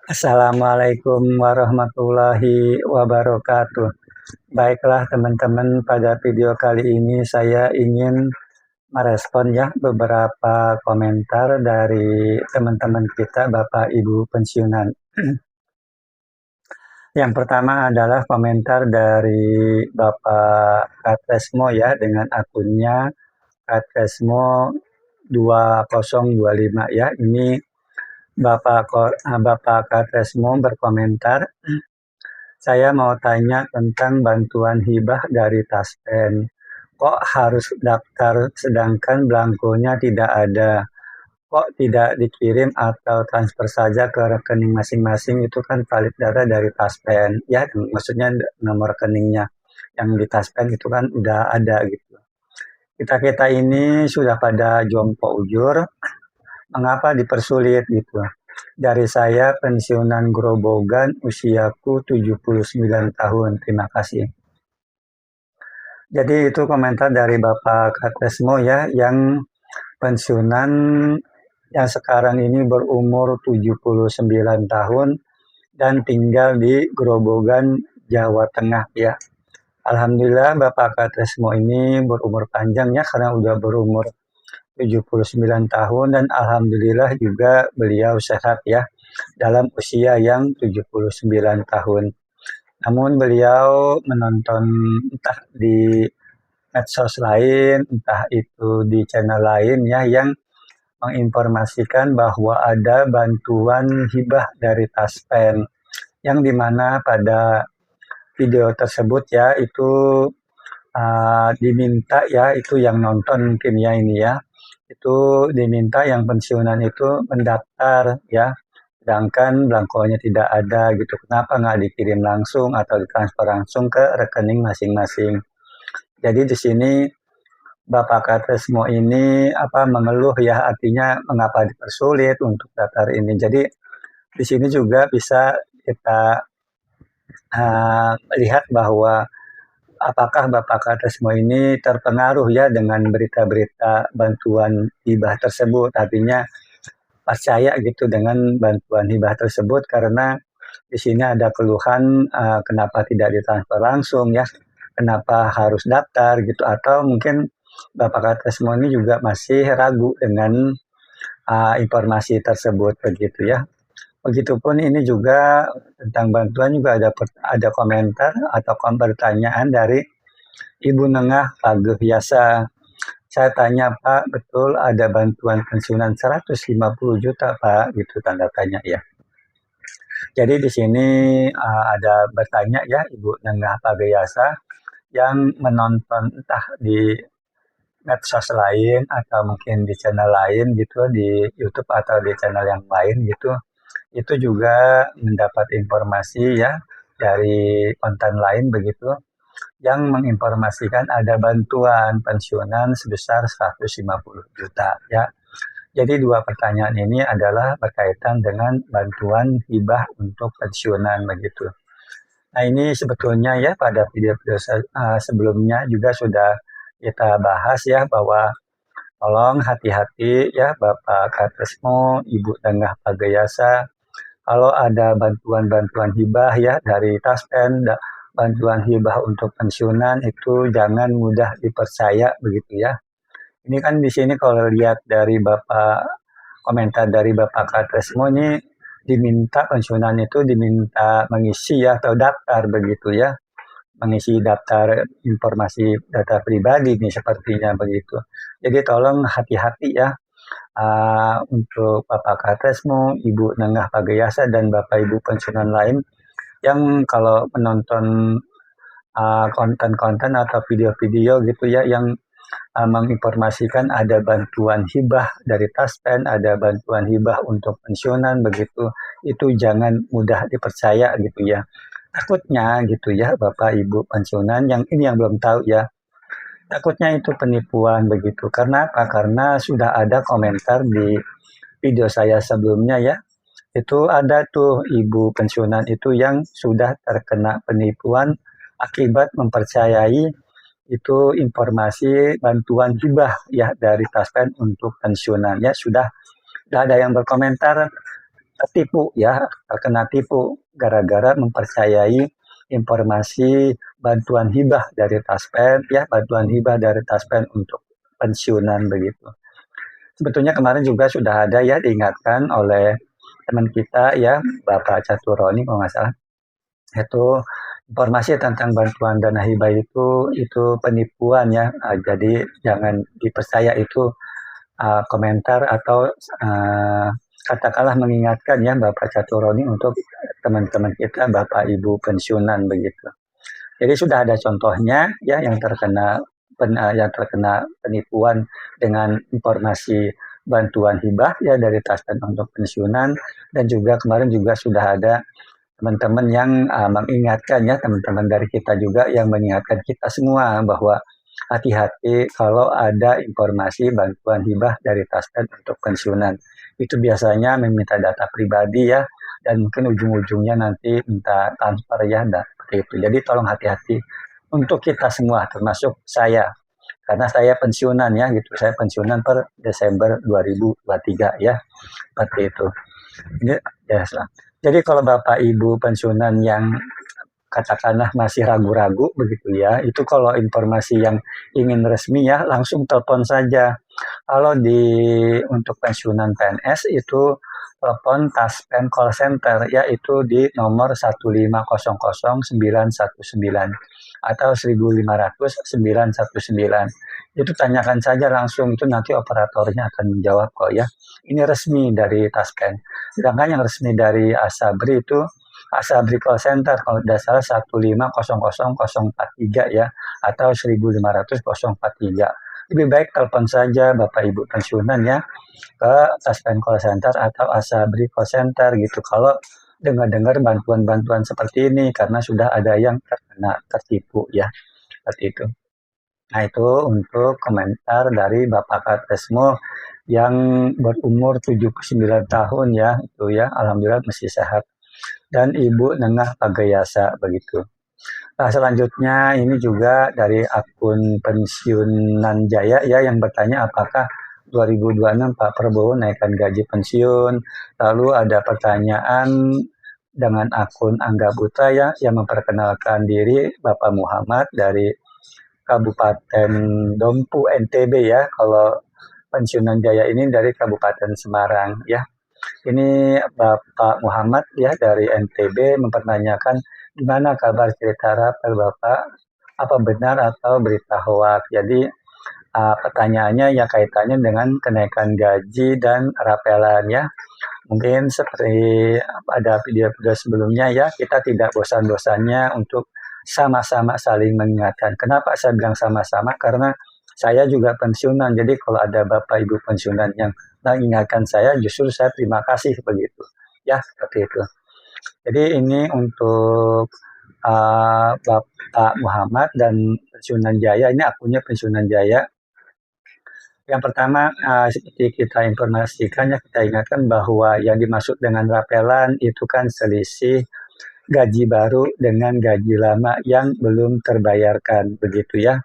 Assalamualaikum warahmatullahi wabarakatuh. Baiklah teman-teman, pada video kali ini saya ingin merespon ya beberapa komentar dari teman-teman kita Bapak Ibu pensiunan. Yang pertama adalah komentar dari Bapak Katresmo ya dengan akunnya Katresmo 2025 ya. Ini Bapak Katresmo berkomentar, saya mau tanya tentang bantuan hibah dari Taspen. Kok harus daftar sedangkan belangkonya tidak ada? Kok tidak dikirim atau transfer saja ke rekening masing-masing? Itu kan valid data dari Taspen. Ya, maksudnya nomor rekeningnya yang di Taspen itu kan udah ada gitu. Kita-kita ini sudah pada jompo ujur, mengapa dipersulit gitu? Dari saya pensiunan Grobogan, usiaku 79 tahun. Terima kasih. Jadi itu komentar dari Bapak Katresmo ya, yang pensiunan yang sekarang ini berumur 79 tahun dan tinggal di Grobogan, Jawa Tengah ya. Alhamdulillah Bapak Katresmo ini berumur panjang ya, karena udah berumur 79 tahun dan alhamdulillah juga beliau sehat ya dalam usia yang 79 tahun. Namun beliau menonton entah di medsos lain, entah itu di channel lain ya yang menginformasikan bahwa ada bantuan hibah dari Taspen yang dimana pada video tersebut ya itu diminta ya, itu yang nonton mungkin ya ini ya, itu diminta yang pensiunan itu mendaftar ya, sedangkan belangkonya tidak ada gitu. Kenapa nggak dikirim langsung atau ditransfer langsung ke rekening masing-masing? Jadi di sini Bapak Katresmo ini mengeluh ya, artinya mengapa dipersulit untuk daftar ini. Jadi di sini juga bisa kita lihat bahwa apakah Bapak Katresmo ini terpengaruh ya dengan berita-berita bantuan hibah tersebut, artinya percaya gitu dengan bantuan hibah tersebut karena di sini ada keluhan kenapa tidak ditransfer langsung ya, kenapa harus daftar gitu, atau mungkin Bapak Katresmo ini juga masih ragu dengan informasi tersebut begitu ya. Begitupun ini juga tentang bantuan juga ada komentar atau pertanyaan dari Ibu Nengah Pageh Biasa. Saya tanya, Pak, betul ada bantuan pensiunan 150 juta, Pak? Gitu tanda tanya ya. Jadi di sini ada bertanya ya Ibu Nengah Pageh Biasa yang menonton entah di medsos lain atau mungkin di channel lain gitu, di YouTube atau di channel yang lain gitu. Itu juga mendapat informasi ya dari konten lain begitu yang menginformasikan ada bantuan pensiunan sebesar 150 juta ya. Jadi dua pertanyaan ini adalah berkaitan dengan bantuan hibah untuk pensiunan begitu. Nah ini sebetulnya ya pada video-video sebelumnya juga sudah kita bahas ya bahwa tolong hati-hati ya Bapak Katresmo, Ibu Tengah Pagayasa, kalau ada bantuan-bantuan hibah ya dari Taspen, bantuan hibah untuk pensiunan itu jangan mudah dipercaya begitu ya. Ini kan di sini kalau lihat dari komentar dari Bapak Katresmo ini diminta pensiunan itu diminta mengisi ya atau daftar begitu ya, mengisi daftar informasi data pribadi nih sepertinya begitu. Jadi tolong hati-hati ya untuk Bapak Katresmo, Ibu Nengah Pagayasa, dan Bapak Ibu pensiunan lain yang kalau menonton konten-konten atau video-video gitu ya yang menginformasikan ada bantuan hibah dari Taspen, ada bantuan hibah untuk pensiunan begitu, itu jangan mudah dipercaya gitu ya. Takutnya gitu ya Bapak Ibu pensiunan yang ini yang belum tahu ya, takutnya itu penipuan begitu. Karena apa? Karena sudah ada komentar di video saya sebelumnya ya. Itu ada tuh ibu pensiunan itu yang sudah terkena penipuan akibat mempercayai itu informasi bantuan hibah ya dari Taspen untuk pensiunan ya, sudah ada yang berkomentar tertipu ya, terkena tipu gara-gara mempercayai informasi bantuan hibah dari Taspen ya, bantuan hibah dari Taspen untuk pensiunan begitu. Sebetulnya kemarin juga sudah ada ya diingatkan oleh teman kita ya, Bapak Caturoni kalau nggak salah, itu informasi tentang bantuan dana hibah itu penipuan ya. Jadi jangan dipercaya itu komentar atau katakanlah mengingatkan ya Bapak Caturoni untuk teman-teman kita Bapak Ibu pensiunan begitu. Jadi sudah ada contohnya ya yang terkena penipuan dengan informasi bantuan hibah ya dari Taspen untuk pensiunan, dan juga kemarin juga sudah ada teman-teman yang mengingatkan ya, teman-teman dari kita juga yang mengingatkan kita semua bahwa hati-hati kalau ada informasi bantuan hibah dari Taspen untuk pensiunan. Itu biasanya meminta data pribadi ya, dan mungkin ujung-ujungnya nanti minta transfer ya, seperti itu. Jadi tolong hati-hati untuk kita semua, termasuk saya. Karena saya pensiunan ya, gitu. Saya pensiunan per Desember 2023 ya, seperti itu. Ini ya, jadi kalau Bapak Ibu pensiunan yang katakanlah masih ragu-ragu begitu ya, itu kalau informasi yang ingin resmi ya langsung telepon saja. Kalau untuk pensiunan PNS itu telepon Taspen Call Center yaitu di nomor 1500919 atau 1500919. Itu tanyakan saja langsung, itu nanti operatornya akan menjawab kok ya. Ini resmi dari Taspen. Sedangkan yang resmi dari Asabri itu Asabri Call Center kalau tidak salah 1500043 ya atau 1500043. Lebih baik telepon saja Bapak Ibu pensiunan ya ke Taspen Call Center atau Asabri Call Center gitu kalau dengar-dengar bantuan-bantuan seperti ini karena sudah ada yang tertipu ya, seperti itu. Nah itu untuk komentar dari Bapak Katresmo yang berumur 79 tahun ya, itu ya, alhamdulillah masih sehat. Dan Ibu Nengah Pagayasa begitu. Nah selanjutnya ini juga dari akun Pensiunan Jaya ya yang bertanya apakah 2026 Pak Prabowo naikkan gaji pensiun. Lalu ada pertanyaan dengan akun Angga Putra ya yang memperkenalkan diri Bapak Muhammad dari Kabupaten Dompu NTB ya. Kalau Pensiunan Jaya ini dari Kabupaten Semarang ya. Ini Bapak Muhammad ya dari NTB mempertanyakan gimana kabar cerita rapel Bapak, apa benar atau berita hoax. Jadi pertanyaannya ya kaitannya dengan kenaikan gaji dan rapelan ya. Mungkin seperti ada video-video sebelumnya ya, kita tidak bosan-bosannya untuk sama-sama saling mengingatkan. Kenapa saya bilang sama-sama? Karena saya juga pensiunan, jadi kalau ada Bapak Ibu pensiunan yang mengingatkan saya, justru saya terima kasih begitu. Ya, seperti itu. Jadi ini untuk Bapak Muhammad dan Pensiunan Jaya, ini akunnya Pensiunan Jaya. Yang pertama, seperti kita informasikan ya, kita ingatkan bahwa yang dimaksud dengan rapelan itu kan selisih gaji baru dengan gaji lama yang belum terbayarkan, begitu ya.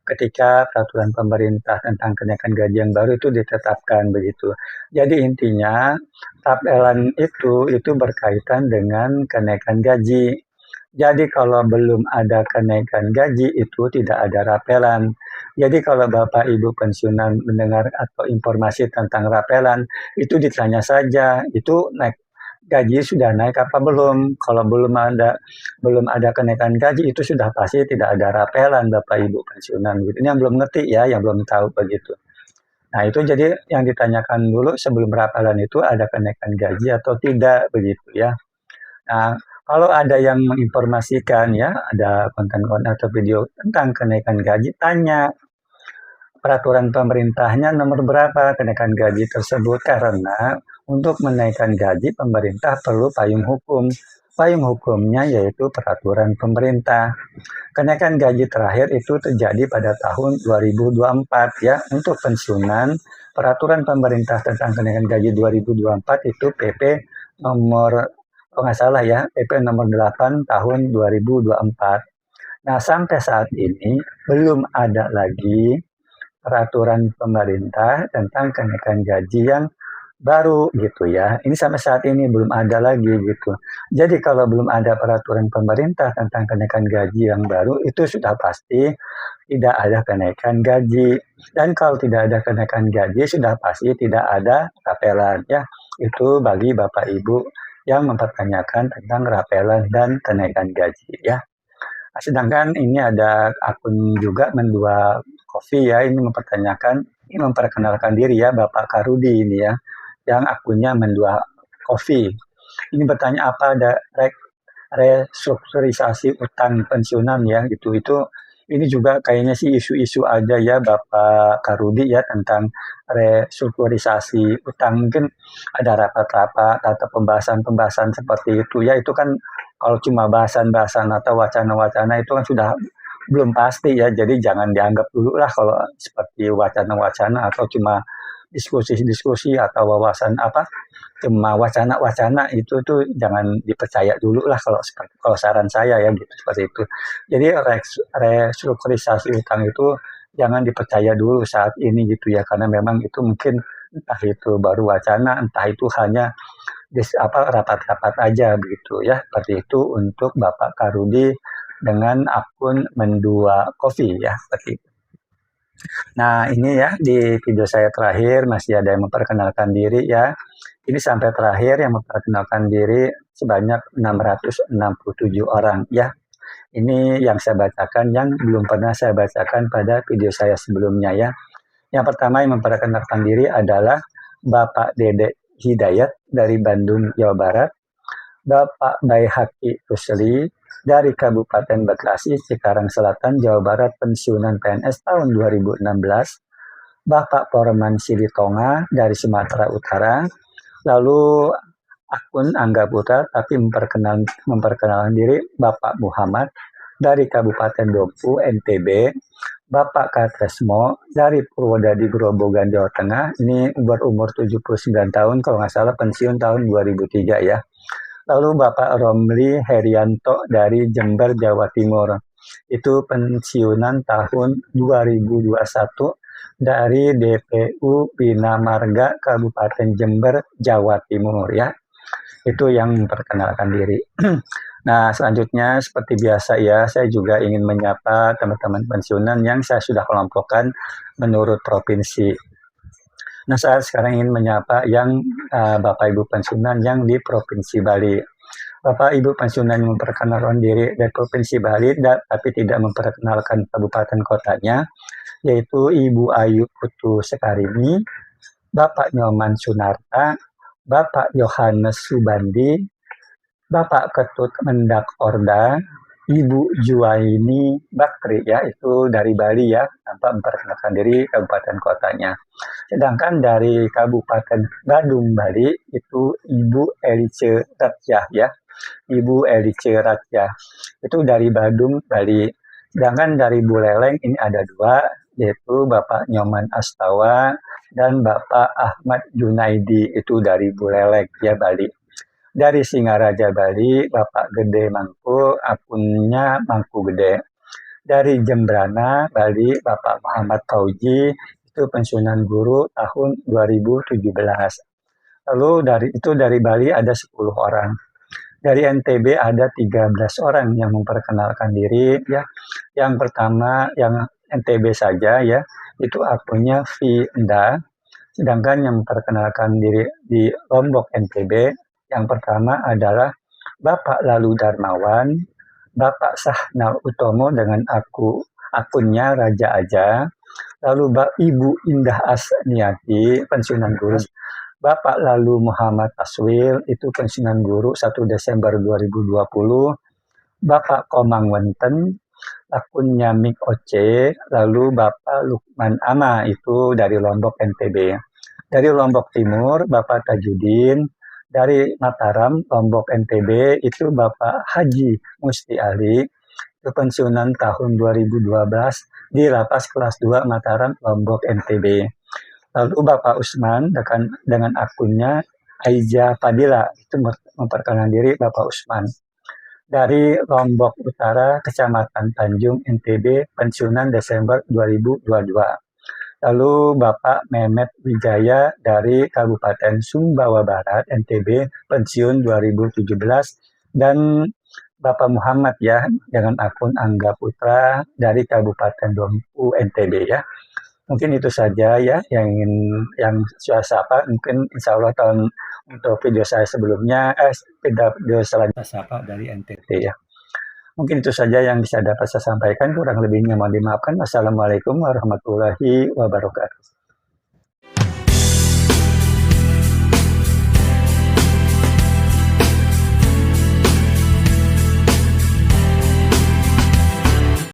Ketika peraturan pemerintah tentang kenaikan gaji yang baru itu ditetapkan begitu. Jadi intinya rapelan itu berkaitan dengan kenaikan gaji. Jadi kalau belum ada kenaikan gaji itu tidak ada rapelan. Jadi kalau Bapak Ibu pensiunan mendengar atau informasi tentang rapelan, itu ditanya saja, itu naik gaji sudah naik apa belum? Kalau belum ada kenaikan gaji itu sudah pasti tidak ada rapelan Bapak Ibu pensiunan gitu. Ini yang belum ngerti ya, yang belum tahu begitu. Nah, itu jadi yang ditanyakan dulu sebelum rapelan itu ada kenaikan gaji atau tidak begitu ya. Nah, kalau ada yang menginformasikan ya, ada konten-konten atau video tentang kenaikan gaji, tanya peraturan pemerintahnya nomor berapa kenaikan gaji tersebut, karena untuk menaikkan gaji pemerintah perlu payung hukum. Payung hukumnya yaitu peraturan pemerintah. Kenaikan gaji terakhir itu terjadi pada tahun 2024 ya. Untuk pensiunan, peraturan pemerintah tentang kenaikan gaji 2024 itu PP nomor kalau nggak salah ya, PP nomor 8 tahun 2024. Nah, sampai saat ini belum ada lagi peraturan pemerintah tentang kenaikan gaji yang baru gitu ya. Ini sampai saat ini belum ada lagi gitu. Jadi kalau belum ada peraturan pemerintah tentang kenaikan gaji yang baru, itu sudah pasti tidak ada kenaikan gaji. Dan kalau tidak ada kenaikan gaji, sudah pasti tidak ada rapelan ya. Itu bagi Bapak Ibu yang mempertanyakan tentang rapelan dan kenaikan gaji ya. Sedangkan ini ada akun juga Mendua Coffee ya, ini memperkenalkan diri ya, Bapak Karudi ini ya, yang akunnya Mendua Coffee. Ini bertanya apa ada restrukturisasi utang pensiunan ya gitu. Ini juga kayaknya sih isu-isu aja ya Bapak Karudi ya tentang restrukturisasi utang. Mungkin ada rapat-rapat atau pembahasan-pembahasan seperti itu ya. Itu kan kalau cuma bahasan-bahasan atau wacana-wacana itu kan sudah belum pasti ya. Jadi jangan dianggap dulu lah kalau seperti wacana-wacana atau cuma diskusi-diskusi atau wawasan apa cuma wacana-wacana itu tuh jangan dipercaya dulu lah kalau saran saya ya gitu seperti itu. Jadi restrukturisasi utang itu jangan dipercaya dulu saat ini gitu ya karena memang itu mungkin entah itu baru wacana entah itu hanya rapat-rapat aja begitu ya. Seperti itu untuk Bapak Karudi dengan akun Mendua Coffee ya seperti itu. Nah, ini ya di video saya terakhir masih ada yang memperkenalkan diri ya. Ini sampai terakhir yang memperkenalkan diri sebanyak 667 orang ya. Ini yang saya bacakan yang belum pernah saya bacakan pada video saya sebelumnya ya. Yang pertama yang memperkenalkan diri adalah Bapak Dede Hidayat dari Bandung, Jawa Barat. Bapak Baihaki Rusli dari Kabupaten Bekasi, Cikarang Selatan, Jawa Barat, pensiunan PNS tahun 2016. Bapak Porman Silitonga dari Sumatera Utara. Lalu akun Angga Putra tapi memperkenalkan diri Bapak Muhammad dari Kabupaten Dompu, NTB. Bapak Katresmo dari Purwodadi Grobogan, Jawa Tengah. Ini berumur 79 tahun, kalau nggak salah pensiun tahun 2003 ya. Lalu Bapak Romli Herianto dari Jember, Jawa Timur. Itu pensiunan tahun 2021 dari DPU Bina Marga Kabupaten Jember, Jawa Timur ya. Itu yang memperkenalkan diri. Nah, selanjutnya seperti biasa ya, saya juga ingin menyapa teman-teman pensiunan yang saya sudah kelompokkan menurut provinsi. Nah, saya sekarang ingin menyapa yang Bapak Ibu pensiunan yang di Provinsi Bali. Bapak Ibu pensiunan yang memperkenalkan diri dari Provinsi Bali tapi tidak memperkenalkan kabupaten kotanya, yaitu Ibu Ayu Putu Sekarini, Bapak Nyoman Sunarta, Bapak Yohanes Subandi, Bapak Ketut Mendak Orda, Ibu Juwaini Bakri ya, itu dari Bali ya, tanpa memperkenalkan diri kabupaten kotanya. Sedangkan dari Kabupaten Badung Bali itu Ibu Elice Ratjah ya, Ibu Elice Ratjah. Itu dari Badung Bali. Sedangkan dari Buleleng ini ada dua, yaitu Bapak Nyoman Astawa dan Bapak Ahmad Junaidi, itu dari Buleleng ya Bali. Dari Singaraja Bali, Bapak Gede Mangku, akunnya Mangku Gede. Dari Jembrana Bali, Bapak Muhammad Fauji, itu pensiunan guru tahun 2017. Lalu dari Bali ada 10 orang. Dari NTB ada 13 orang yang memperkenalkan diri ya. Yang pertama yang NTB saja ya, itu akunnya Vinda. Sedangkan yang memperkenalkan diri di Lombok NTB yang pertama adalah Bapak Lalu Darmawan, Bapak Sahnal Utomo dengan akunnya Raja Aja, lalu Ibu Indah Asniati, pensiunan guru, Bapak Lalu Muhammad Aswil, itu pensiunan guru 1 Desember 2020, Bapak Komang Wenten, akunnya Mik Oce, lalu Bapak Lukman Ama, itu dari Lombok NTB. Dari Lombok Timur, Bapak Tajudin. Dari Mataram, Lombok NTB, itu Bapak Haji Musti Ali, itu pensiunan tahun 2012 di Lapas Kelas 2 Mataram, Lombok NTB. Lalu Bapak Usman dengan akunnya Aiza Fadila, itu memperkenalkan diri Bapak Usman. Dari Lombok Utara, Kecamatan Tanjung, NTB, pensiunan Desember 2022. Lalu Bapak Mehmet Wijaya dari Kabupaten Sumbawa Barat, NTB, pensiun 2017, dan Bapak Muhammad ya dengan akun Angga Putra dari Kabupaten Dompu, NTB ya. Mungkin itu saja ya yang saya sapa. Mungkin insya Allah untuk video saya sebelumnya, video selanjutnya sapa dari NTT ya. Mungkin itu saja yang bisa dapat saya sampaikan. Kurang lebihnya mohon dimaafkan. Wassalamualaikum warahmatullahi wabarakatuh.